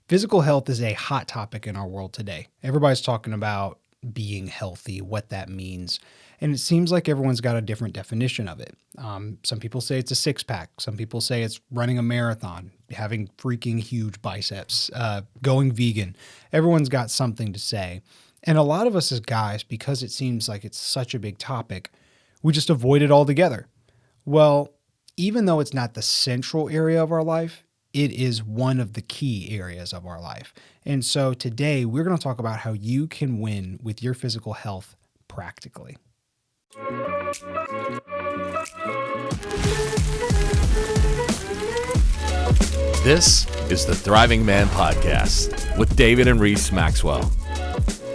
Physical health is a hot topic in our world today. Everybody's talking about being healthy, what that means. And it seems like everyone's got a different definition of it. Some people say it's a six pack. Some people say it's running a marathon, having freaking huge biceps, going vegan. Everyone's got something to say. And a lot of us as guys, because it seems like it's such a big topic, we just avoid it altogether. Well, even though it's not the central area of our life, it is one of the key areas of our life. And so today we're going to talk about how you can win with your physical health practically. This is the Thriving Man Podcast with David and Reese Maxwell.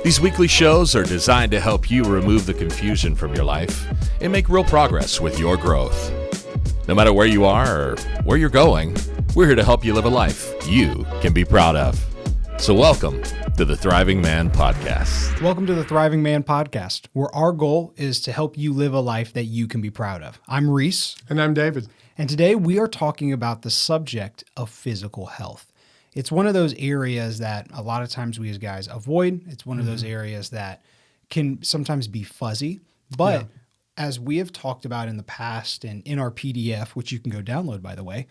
These weekly shows are designed to help you remove the confusion from your life and make real progress with your growth. No matter where you are or where you're going, we're here to help you live a life you can be proud of. So welcome to the Thriving Man Podcast. Welcome to the Thriving Man Podcast, where our goal is to help you live a life that you can be proud of. I'm Reese. And I'm David. And today we are talking about the subject of physical health. It's one of those areas that a lot of times we as guys avoid. It's one of those areas that can sometimes be fuzzy, but as we have talked about in the past and in our PDF, which you can go download, by the way,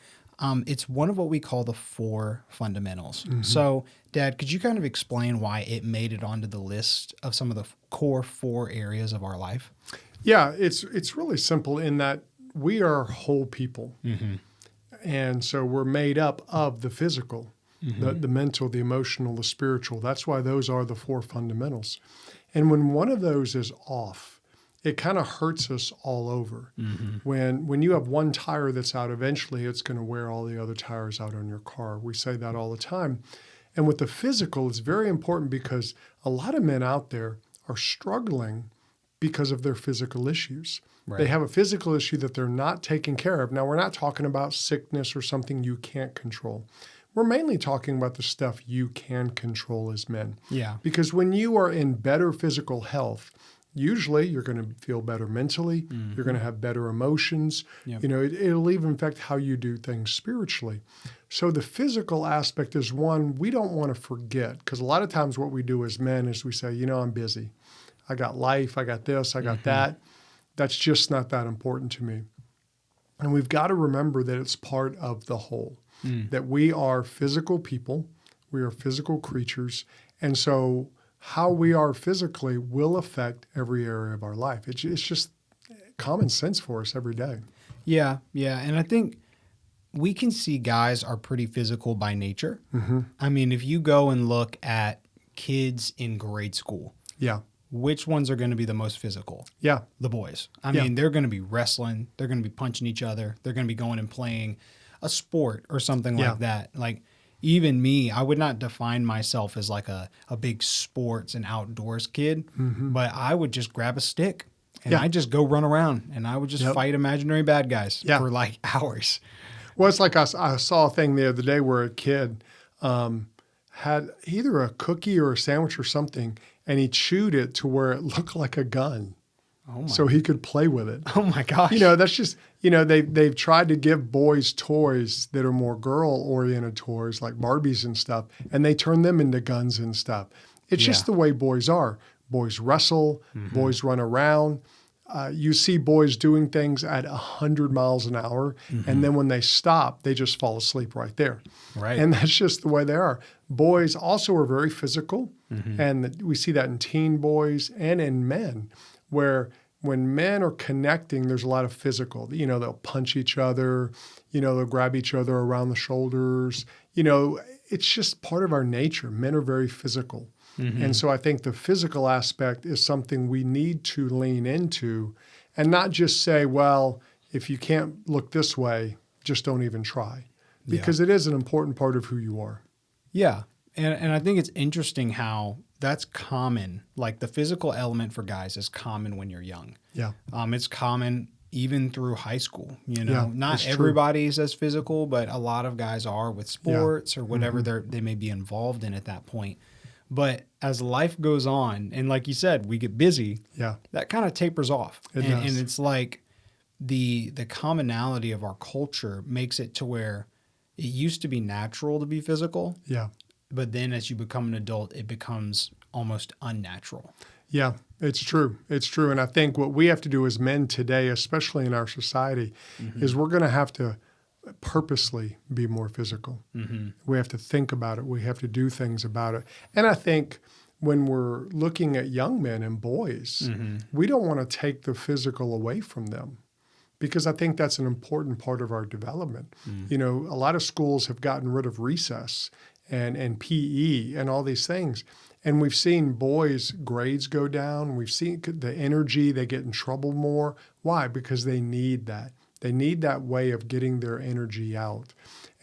it's one of what we call the 4 fundamentals. So, Dad, could you kind of explain why it made it onto the list of some of the core 4 areas of our life? Yeah, it's really simple in that we are whole people. And so we're made up of the physical, the mental, the emotional, the spiritual. That's why those are the 4 fundamentals. And when one of those is off, it kind of hurts us all over. When you have one tire that's out, eventually it's going to wear all the other tires out on your car. We say that all the time. And with the physical, it's very important because a lot of men out there are struggling because of their physical issues. Right. They have a physical issue that they're not taking care of. Now, we're not talking about sickness or something you can't control. We're mainly talking about the stuff you can control as men. Yeah. Because when you are in better physical health, usually you're going to feel better mentally. You're going to have better emotions. Yep. You know, it'll even affect how you do things spiritually. So the physical aspect is one we don't want to forget, because a lot of times what we do as men is we say, you know, I'm busy. I got life. I got this. I got that. That's just not that important to me. And we've got to remember that it's part of the whole, that we are physical people. We are physical creatures. And so how we are physically will affect every area of our life. It's just common sense for us every day. Yeah. And I think we can see guys are pretty physical by nature. I mean, if you go and look at kids in grade school, which ones are going to be the most physical? Yeah. The boys. I mean, they're going to be wrestling. They're going to be punching each other. They're going to be going and playing a sport or something like that. Like, even me, I would not define myself as like a big sports and outdoors kid, but I would just grab a stick and I'd just go run around and I would just fight imaginary bad guys for like hours. Well, it's like I saw a thing the other day where a kid had either a cookie or a sandwich or something, and he chewed it to where it looked like a gun. So he could play with it. Oh my gosh. You know, that's just, you know, they've tried to give boys toys that are more girl-oriented toys like Barbies and stuff, and they turn them into guns and stuff. It's just the way boys are. Boys wrestle, boys run around. You see boys doing things at 100 miles an hour, and then when they stop, they just fall asleep right there. Right. And that's just the way they are. Boys also are very physical, and we see that in teen boys and in men, where when men are connecting, there's a lot of physical. You know, they'll punch each other. You know, they'll grab each other around the shoulders. You know, it's just part of our nature. Men are very physical. And so I think the physical aspect is something we need to lean into and not just say, well, if you can't look this way, just don't even try. Because it is an important part of who you are. Yeah. And I think it's interesting how that's common. Like the physical element for guys is common when you're young. Yeah. It's common even through high school. You know, not true. everybody's as physical, but a lot of guys are with sports or whatever they may be involved in at that point. But as life goes on, and like you said, we get busy, that kind of tapers off. It does. And it's like the commonality of our culture makes it to where it used to be natural to be physical. Yeah. but then as you become an adult, it becomes almost unnatural. Yeah, it's true. It's true. And I think what we have to do as men today, especially in our society, is we're going to have to purposely be more physical. We have to think about it. We have to do things about it. And I think when we're looking at young men and boys, we don't want to take the physical away from them, because I think that's an important part of our development. You know, a lot of schools have gotten rid of recess and PE and all these things. And we've seen boys' grades go down. We've seen the energy, they get in trouble more. Why? Because they need that. They need that way of getting their energy out.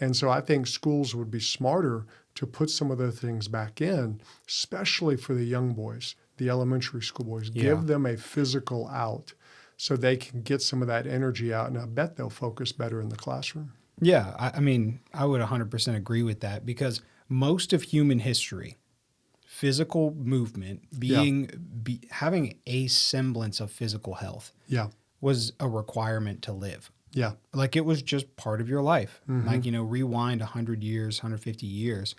And so I think schools would be smarter to put some of those things back in, especially for the young boys, the elementary school boys. Yeah. Give them a physical out so they can get some of that energy out. And I bet they'll focus better in the classroom. Yeah, I mean, I would 100% agree with that, because most of human history, physical movement, having a semblance of physical health Yeah. was a requirement to live. Yeah. Like, it was just part of your life. Like, you know, rewind 100 years, 150 years.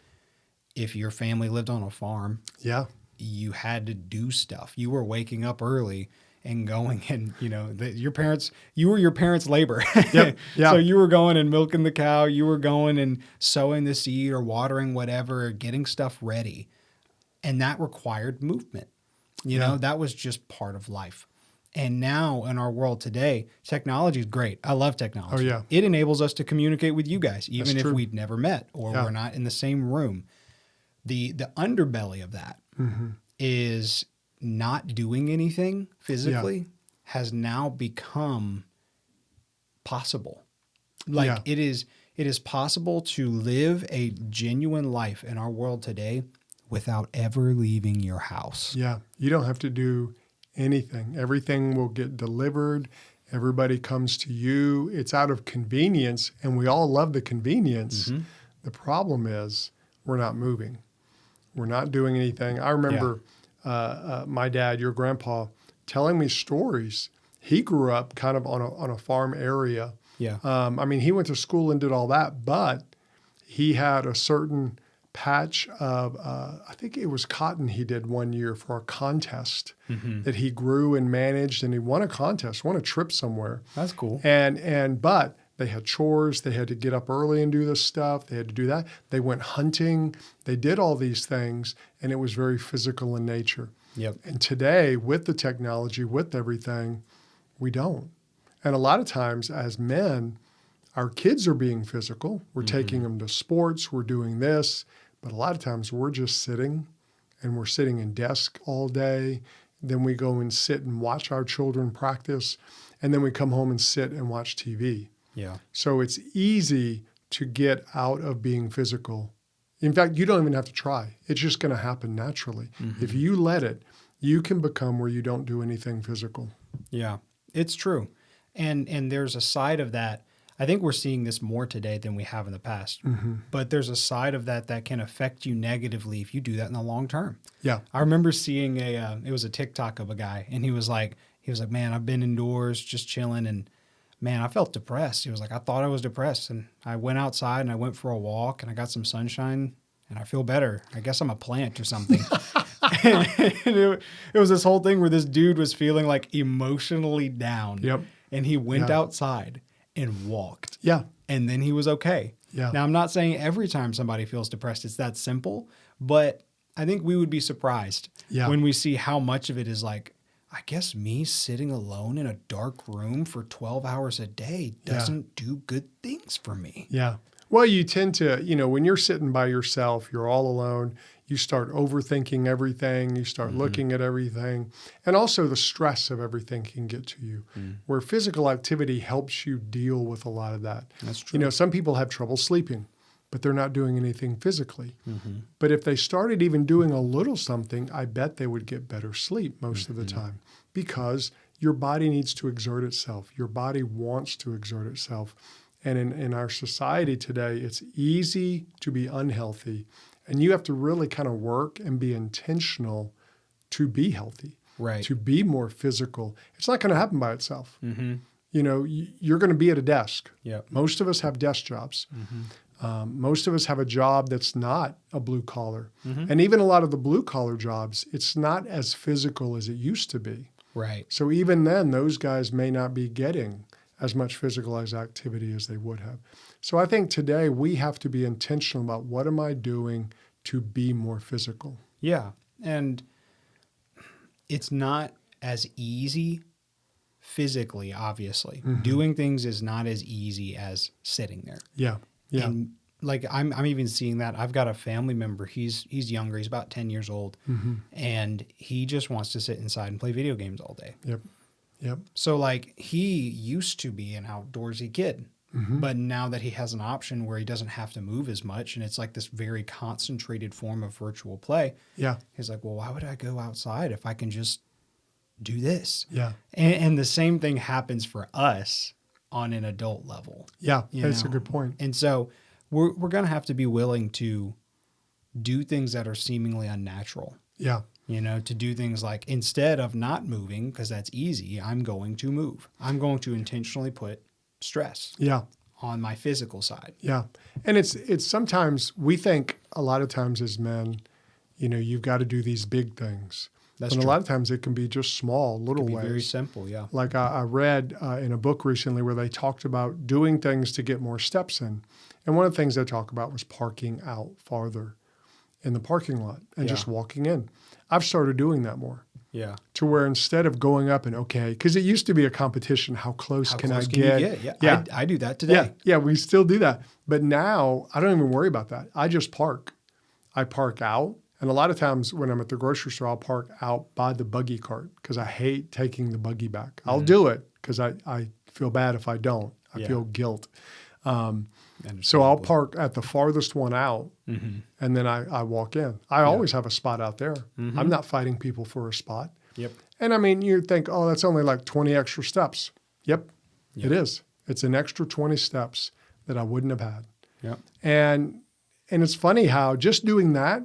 If your family lived on a farm, Yeah. you had to do stuff. You were waking up early and going, and, you know, you were your parents' labor. Yep. Yeah. So you were going and milking the cow. You were going and sowing the seed or watering whatever, getting stuff ready. And that required movement. You know, that was just part of life. And now in our world today, technology is great. I love technology. Oh, yeah. It enables us to communicate with you guys, even That's if true. we'd never met or we're not in the same room. The underbelly of that is not doing anything physically has now become possible. Like, it is possible to live a genuine life in our world today without ever leaving your house. Yeah. You don't have to do anything. Everything will get delivered. Everybody comes to you. It's out of convenience, and we all love the convenience. The problem is we're not moving. We're not doing anything. I remember my dad, your grandpa, telling me stories. He grew up kind of on a farm area. Yeah. I mean, he went to school and did all that, but he had a certain patch of, I think it was cotton he did one year for a contest that he grew and managed, and he won a contest, won a trip somewhere. That's cool. But they had chores. They had to get up early and do this stuff. They had to do that. They went hunting. They did all these things, and it was very physical in nature. Yep. And today, with the technology, with everything, we don't. And a lot of times as men, our kids are being physical. We're taking them to sports. We're doing this. But a lot of times we're just sitting, and we're sitting in desk all day. Then we go and sit and watch our children practice. And then we come home and sit and watch TV. Yeah. So it's easy to get out of being physical. In fact, you don't even have to try. It's just going to happen naturally. If you let it, you can become where you don't do anything physical. Yeah, it's true. And there's a side of that. I think we're seeing this more today than we have in the past. But there's a side of that can affect you negatively if you do that in the long term. Yeah. I remember seeing it was a TikTok of a guy, and he was like, man, I've been indoors just chilling, and man, I felt depressed. He was like, I thought I was depressed, and I went outside and I went for a walk, and I got some sunshine, and I feel better. I guess I'm a plant or something. And it was this whole thing where this dude was feeling like emotionally down. Yep. And he went outside and walked. Yeah. And then he was okay. Yeah. Now, I'm not saying every time somebody feels depressed, it's that simple, but I think we would be surprised when we see how much of it is like, I guess me sitting alone in a dark room for 12 hours a day doesn't do good things for me. Yeah. Well, you tend to, when you're sitting by yourself, you're all alone, you start overthinking everything, you start looking at everything, and also the stress of everything can get to you, where physical activity helps you deal with a lot of that. That's true. Some people have trouble sleeping, but they're not doing anything physically. But if they started even doing a little something, I bet they would get better sleep most of the time, because your body needs to exert itself. Your body wants to exert itself. And in our society today, it's easy to be unhealthy. And you have to really kind of work and be intentional to be healthy, Right. to be more physical. It's not going to happen by itself. You're going to be at a desk. Yep. Most of us have desk jobs. Most of us have a job that's not a blue collar. And even a lot of the blue collar jobs, it's not as physical as it used to be. Right. So even then, those guys may not be getting as much physicalized activity as they would have. So I think today we have to be intentional about what am I doing to be more physical. Yeah. And it's not as easy physically, obviously. Doing things is not as easy as sitting there. Yeah. Yeah. And like I'm even seeing that. I've got a family member. He's younger. He's about 10 years old, and he just wants to sit inside and play video games all day. Yep. Yep. So like he used to be an outdoorsy kid, but now that he has an option where he doesn't have to move as much, and it's like this very concentrated form of virtual play. Yeah. He's like, well, why would I go outside if I can just do this? Yeah. And the same thing happens for us on an adult level. Yeah. You That's know? a good point. And so we're going to have to be willing to do things that are seemingly unnatural, Yeah. you know, to do things like instead of not moving, because that's easy, I'm going to move. I'm going to intentionally put stress Yeah. on my physical side. Yeah. And it's sometimes we think a lot of times as men, you know, you've got to do these big things. That's and true. a lot of times it can be just small, little Be ways. very simple, yeah. Like I read in a book recently where they talked about doing things to get more steps in. And one of the things they talked about was parking out farther in the parking lot and just walking in. I've started doing that more Yeah. to where instead of going up and, okay, because it used to be a competition, how close can I you get? Yeah. Yeah. I do that today. Yeah. Yeah. We still do that. But now I don't even worry about that. I just park. I park out. And a lot of times when I'm at the grocery store, I'll park out by the buggy cart because I hate taking the buggy back. I'll do it because I feel bad if I don't. I feel guilt. So I'll park at the farthest one out and then I walk in. I always have a spot out there. I'm not fighting people for a spot. Yep. And I mean, you think, oh, that's only like 20 extra steps. Yep, it is. It's an extra 20 steps that I wouldn't have had. Yep. And it's funny how just doing that,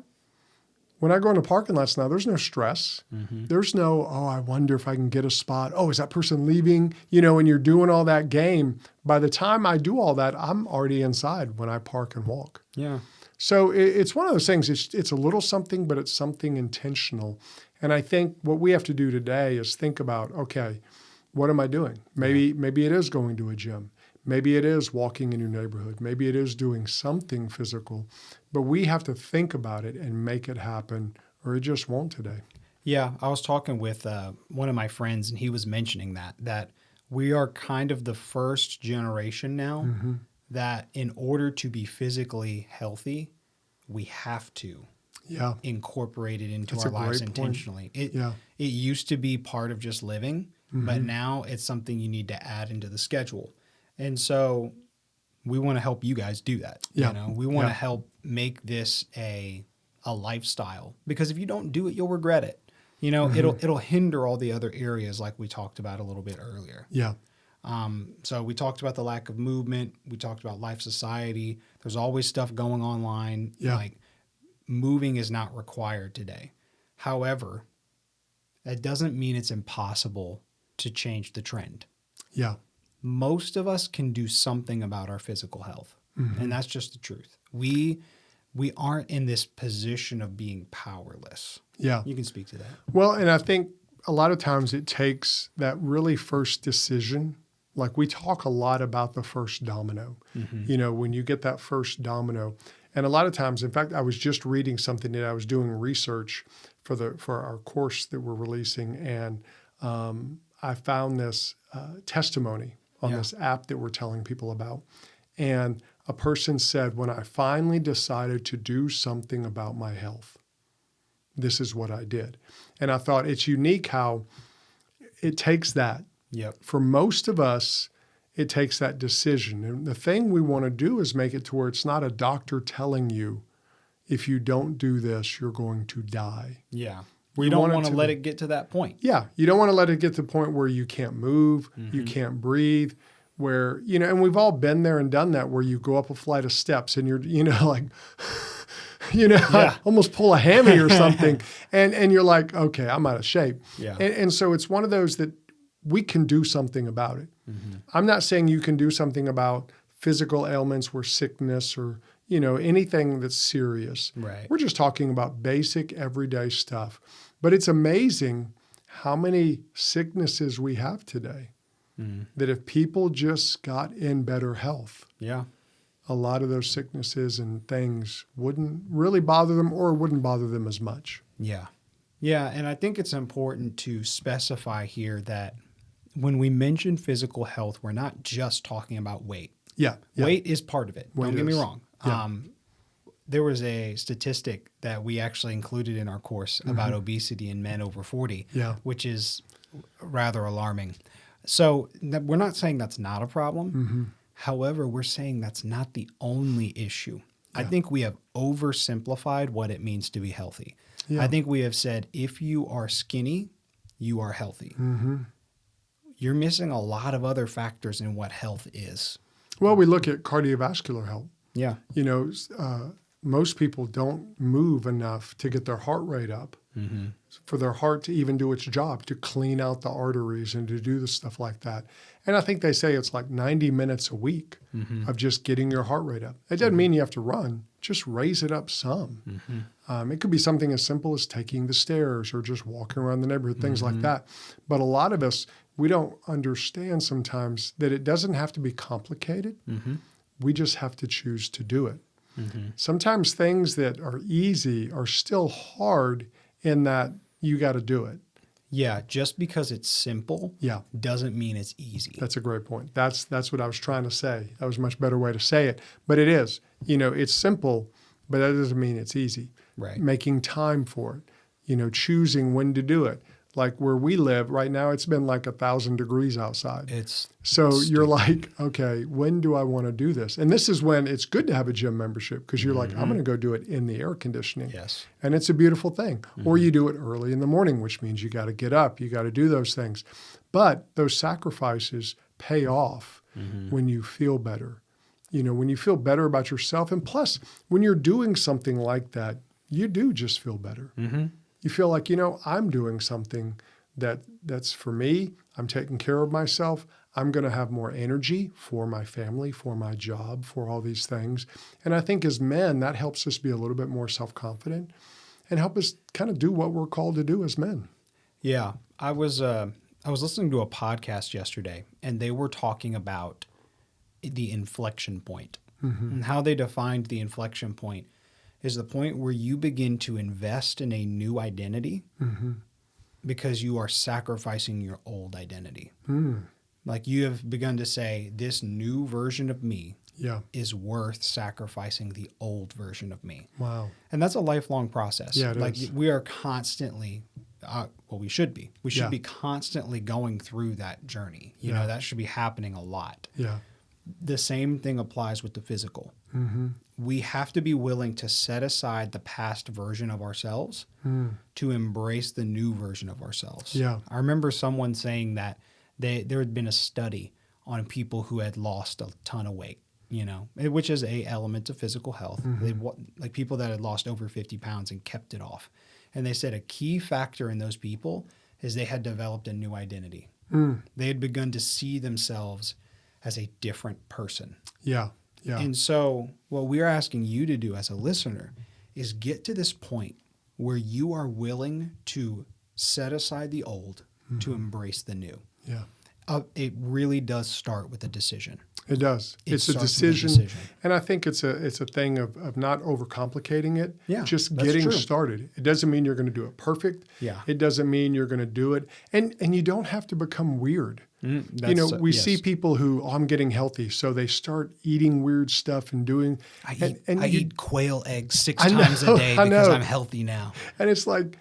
when I go into parking lots now, there's no stress. There's no, oh, I wonder if I can get a spot. Oh, is that person leaving? You know, when you're doing all that game, by the time I do all that, I'm already inside when I park and walk. Yeah. So it's one of those things. It's a little something, but it's something intentional. And I think what we have to do today is think about, okay, what am I doing? Maybe it is going to a gym. Maybe it is walking in your neighborhood. Maybe it is doing something physical. But we have to think about it and make it happen, or it just won't today. Yeah, I was talking with one of my friends, and he was mentioning that we are kind of the first generation now that in order to be physically healthy, we have to incorporate it into That's our a lives great point. intentionally. It used to be part of just living, but now it's something you need to add into the schedule. And so we want to help you guys do that. Yeah. You know, we want to help make this a lifestyle, because if you don't do it, you'll regret it. You know, it'll hinder all the other areas like we talked about a little bit earlier. Yeah. So we talked about the lack of movement. We talked about life society. There's always stuff going online. Yeah. Like moving is not required today. However, that doesn't mean it's impossible to change the trend. Yeah. Most of us can do something about our physical health. And that's just the truth. We aren't in this position of being powerless. Yeah. You can speak to that. Well, and I think a lot of times it takes that really first decision. Like we talk a lot about the first domino, you know, when you get that first domino. And a lot of times, in fact, I was just reading something that I was doing research for our course that we're releasing. And I found this testimony on this app that we're telling people about. And a person said, when I finally decided to do something about my health, this is what I did. And I thought it's unique how it takes that. Yep. For most of us, it takes that decision. And the thing we want to do is make it to where it's not a doctor telling you, if you don't do this, you're going to die. Yeah. We You don't want it want to to let be- it get to that point. Yeah, you don't want to let it get to the point where you can't move, you can't breathe, where, you know, and we've all been there and done that, where you go up a flight of steps and you're, you know, like, you know, almost pull a hammy or something. And you're like, okay, I'm out of shape. Yeah. And so it's one of those that we can do something about it. I'm not saying you can do something about physical ailments or sickness or, anything that's serious. Right. We're just talking about basic everyday stuff. But it's amazing how many sicknesses we have today that if people just got in better health, Yeah. a lot of those sicknesses and things wouldn't really bother them or wouldn't bother them as much. Yeah. Yeah. And I think it's important to specify here that when we mention physical health, we're not just talking about weight. Yeah. Weight is part of it. Weight Don't get me is. wrong. Yeah. There was a statistic that we actually included in our course about obesity in men over 40, Yeah. which is rather alarming. So we're not saying that's not a problem. However, we're saying that's not the only issue. I think we have oversimplified what it means to be healthy. Yeah. I think we have said, if you are skinny, you are healthy. You're missing a lot of other factors in what health is. Well, we look at cardiovascular health. Yeah. Most people don't move enough to get their heart rate up, for their heart to even do its job, to clean out the arteries and to do the stuff like that. And I think they say it's like 90 minutes a week of just getting your heart rate up. It doesn't mean you have to run, just raise it up some. It could be something as simple as taking the stairs or just walking around the neighborhood, things like that. But a lot of us, we don't understand sometimes that it doesn't have to be complicated. We just have to choose to do it. Sometimes things that are easy are still hard in that you got to do it. Yeah, just because it's simple doesn't mean it's easy. That's a great point. That's what I was trying to say. That was a much better way to say it. But it is. It's simple, but that doesn't mean it's easy. Right. Making time for it, choosing when to do it. Like where we live right now, it's been like 1,000 degrees outside. So you're like, okay, when do I want to do this? And this is when it's good to have a gym membership because you're like, I'm going to go do it in the air conditioning. Yes. And it's a beautiful thing. Or you do it early in the morning, which means you got to get up, you got to do those things. But those sacrifices pay off when you feel better. When you feel better about yourself. And plus, when you're doing something like that, you do just feel better. You feel like, I'm doing something that's for me. I'm taking care of myself. I'm going to have more energy for my family, for my job, for all these things. And I think as men, that helps us be a little bit more self-confident and help us kind of do what we're called to do as men. Yeah. I was listening to a podcast yesterday, and they were talking about the inflection point and how they defined the inflection point is the point where you begin to invest in a new identity because you are sacrificing your old identity. Like you have begun to say, this new version of me is worth sacrificing the old version of me. Wow. And that's a lifelong process. Yeah, it like is. we are constantly, we should be. We should be constantly going through that journey. That should be happening a lot. Yeah. The same thing applies with the physical. We have to be willing to set aside the past version of ourselves to embrace the new version of ourselves. Yeah. I remember someone saying that there had been a study on people who had lost a ton of weight, which is a element of physical health. Like people that had lost over 50 pounds and kept it off. And they said a key factor in those people is they had developed a new identity. They had begun to see themselves as a different person. Yeah. Yeah. And so what we're asking you to do as a listener is get to this point where you are willing to set aside the old to embrace the new. Yeah. It really does start with a decision. It does. It's a starts with a decision. And I think it's a thing of not overcomplicating it. Yeah, just that's getting true. started. It doesn't mean you're going to do it perfect. Yeah. It doesn't mean you're going to do it. And you don't have to become weird. We see people who, I'm getting healthy, so they start eating weird stuff and doing. I eat quail eggs 6 times a day because I'm healthy now. And it's like,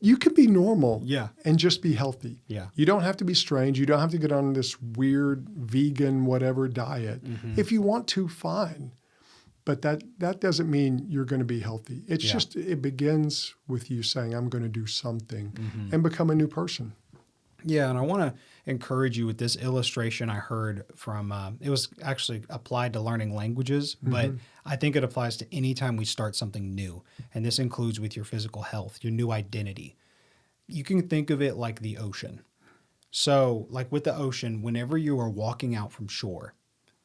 you can be normal and just be healthy. Yeah. You don't have to be strange. You don't have to get on this weird vegan whatever diet. If you want to, fine. But that doesn't mean you're going to be healthy. It's just, it begins with you saying, I'm going to do something and become a new person. Yeah, and I want to encourage you with this illustration I heard from, it was actually applied to learning languages, but I think it applies to any time we start something new. And this includes with your physical health, your new identity. You can think of it like the ocean. So like with the ocean, whenever you are walking out from shore,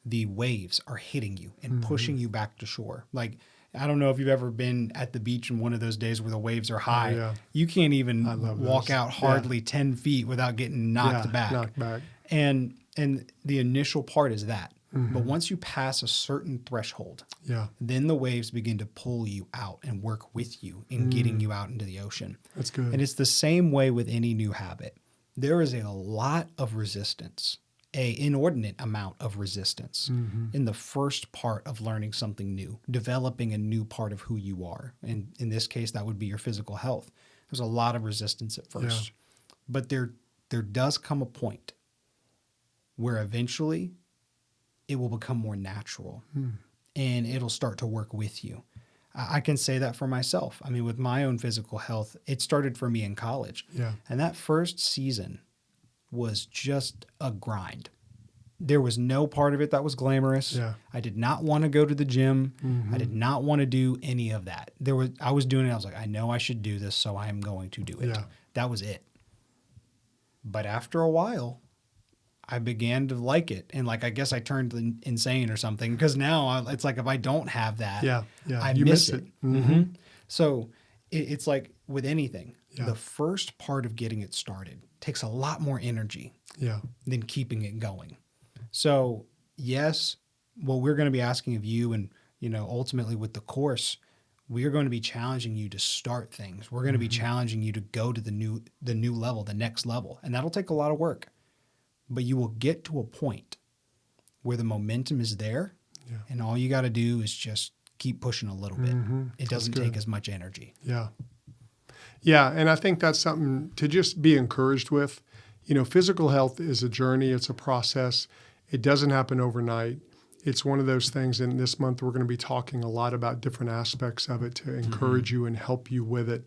the waves are hitting you and pushing you back to shore. Like, I don't know if you've ever been at the beach in one of those days where the waves are high. yeah. You can't I even love walk those. out hardly 10 feet without getting knocked back. Knocked back. And the initial part is that. But once you pass a certain threshold, Yeah. then the waves begin to pull you out and work with you in getting you out into the ocean. That's good. And it's the same way with any new habit. There is a lot of resistance, an inordinate amount of resistance in the first part of learning something new, developing a new part of who you are. And in this case, that would be your physical health. There's a lot of resistance at first. But there does come a point where eventually it will become more natural and it'll start to work with you. I can say that for myself. I mean, with my own physical health, it started for me in college. Yeah. And that first season was just a grind. There was no part of it that was glamorous. Yeah. I did not want to go to the gym. I did not want to do any of that. I was doing it. I was like, I know I should do this, so I am going to do it. Yeah. That was it. But after a while, I began to like it. And like, I guess I turned insane or something, because now it's like, if I don't have that, I you miss miss it. it. So it's like with anything, Yeah. the first part of getting it started takes a lot more energy Yeah. than keeping it going. So yes, what we're going to be asking of you, and, ultimately with the course, we are going to be challenging you to start things. We're going to be challenging you to go to the new level, the next level. And that'll take a lot of work. But you will get to a point where the momentum is there, and all you got to do is just keep pushing a little bit. It doesn't take as much energy. Yeah. Yeah, and I think that's something to just be encouraged with. Physical health is a journey. It's a process. It doesn't happen overnight. It's one of those things, and this month we're going to be talking a lot about different aspects of it to encourage you and help you with it.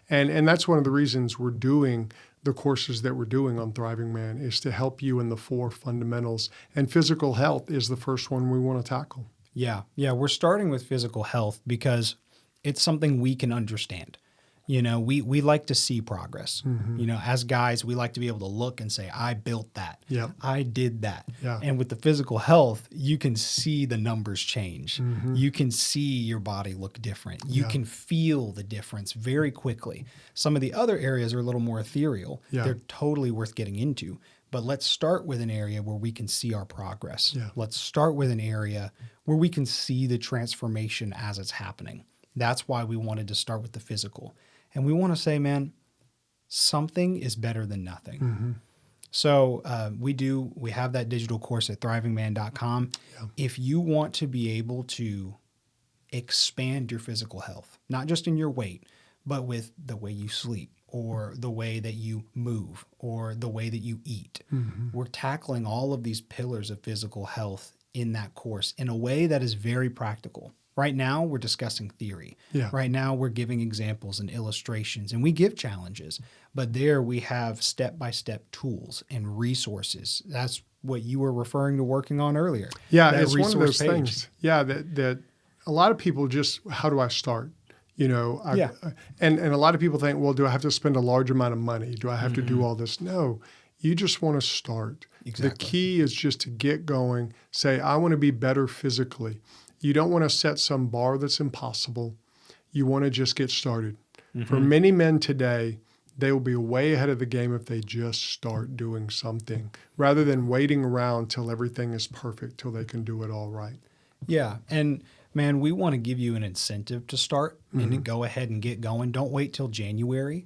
And that's one of the reasons we're doing the courses that we're doing on Thriving Man, is to help you in the 4 fundamentals. And physical health is the first one we want to tackle. Yeah. We're starting with physical health because it's something we can understand. We like to see progress. As guys, we like to be able to look and say, I built that. Yep. I did that. Yeah. And with the physical health, you can see the numbers change. You can see your body look different. You can feel the difference very quickly. Some of the other areas are a little more ethereal. Yeah. They're totally worth getting into. But let's start with an area where we can see our progress. Yeah. Let's start with an area where we can see the transformation as it's happening. That's why we wanted to start with the physical. And we want to say, man, something is better than nothing. So we have that digital course at thrivingman.com. Yeah. If you want to be able to expand your physical health, not just in your weight, but with the way you sleep, or the way that you move, or the way that you eat, we're tackling all of these pillars of physical health in that course in a way that is very practical. Right now, we're discussing theory. Yeah. Right now, we're giving examples and illustrations, and we give challenges. But there we have step-by-step tools and resources. That's what you were referring to working on earlier. Yeah, that it's one of those page. things. Yeah, that a lot of people just, how do I start? And a lot of people think, well, do I have to spend a large amount of money? Do I have to do all this? No, you just want to start. Exactly. The key is just to get going, say, I want to be better physically. You don't want to set some bar that's impossible. You want to just get started. For many men today, they will be way ahead of the game if they just start doing something, rather than waiting around till everything is perfect, till they can do it all right. Yeah. And man, we want to give you an incentive to start and to go ahead and get going. Don't wait till January.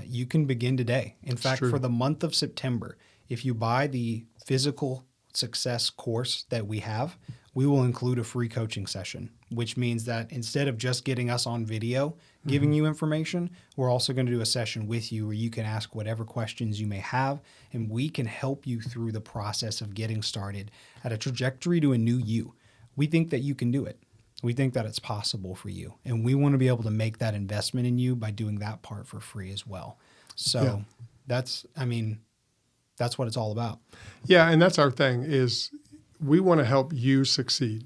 You can begin today. In fact, true. for the month of September, if you buy the physical success course that we have, we will include a free coaching session, which means that instead of just getting us on video, giving you information, we're also going to do a session with you where you can ask whatever questions you may have, and we can help you through the process of getting started at a trajectory to a new you. We think that you can do it. We think that it's possible for you, and we want to be able to make that investment in you by doing that part for free as well. So that's what it's all about. Yeah, and that's our thing is we want to help you succeed.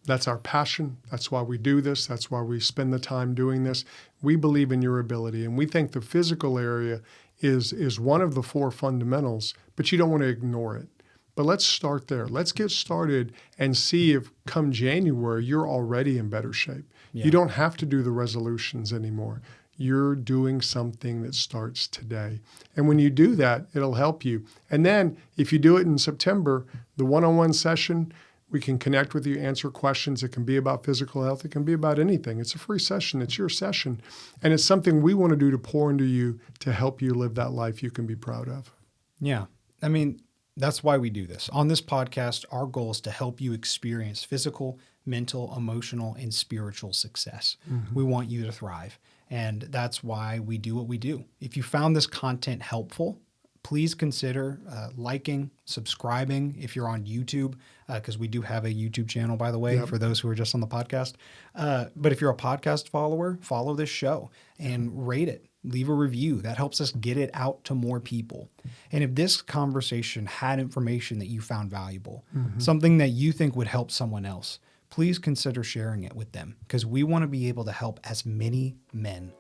That's our passion. That's why we do this. That's why we spend the time doing this. We believe in your ability, and we think the physical area is one of the 4 fundamentals, but you don't want to ignore it, But let's start there. Let's get started and see if come January, you're already in better shape. Yeah. You don't have to do the resolutions anymore. You're doing something that starts today. And when you do that, it'll help you. And then if you do it in September, the one-on-one session, we can connect with you, answer questions. It can be about physical health. It can be about anything. It's a free session. It's your session. And it's something we want to do to pour into you to help you live that life you can be proud of. Yeah. I mean, that's why we do this. On this podcast, our goal is to help you experience physical, mental, emotional, and spiritual success. We want you to thrive. And that's why we do what we do. If you found this content helpful, please consider liking, subscribing if you're on YouTube, because we do have a YouTube channel, by the way, for those who are just on the podcast. But if you're a podcast follower, follow this show and rate it. Leave a review. That helps us get it out to more people. And if this conversation had information that you found valuable, something that you think would help someone else, please consider sharing it with them, because we want to be able to help as many men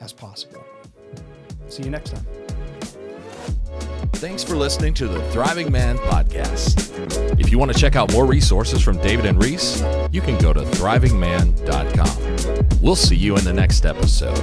as possible. See you next time. Thanks for listening to the Thriving Man Podcast. If you want to check out more resources from David and Reese, you can go to thrivingman.com. We'll see you in the next episode.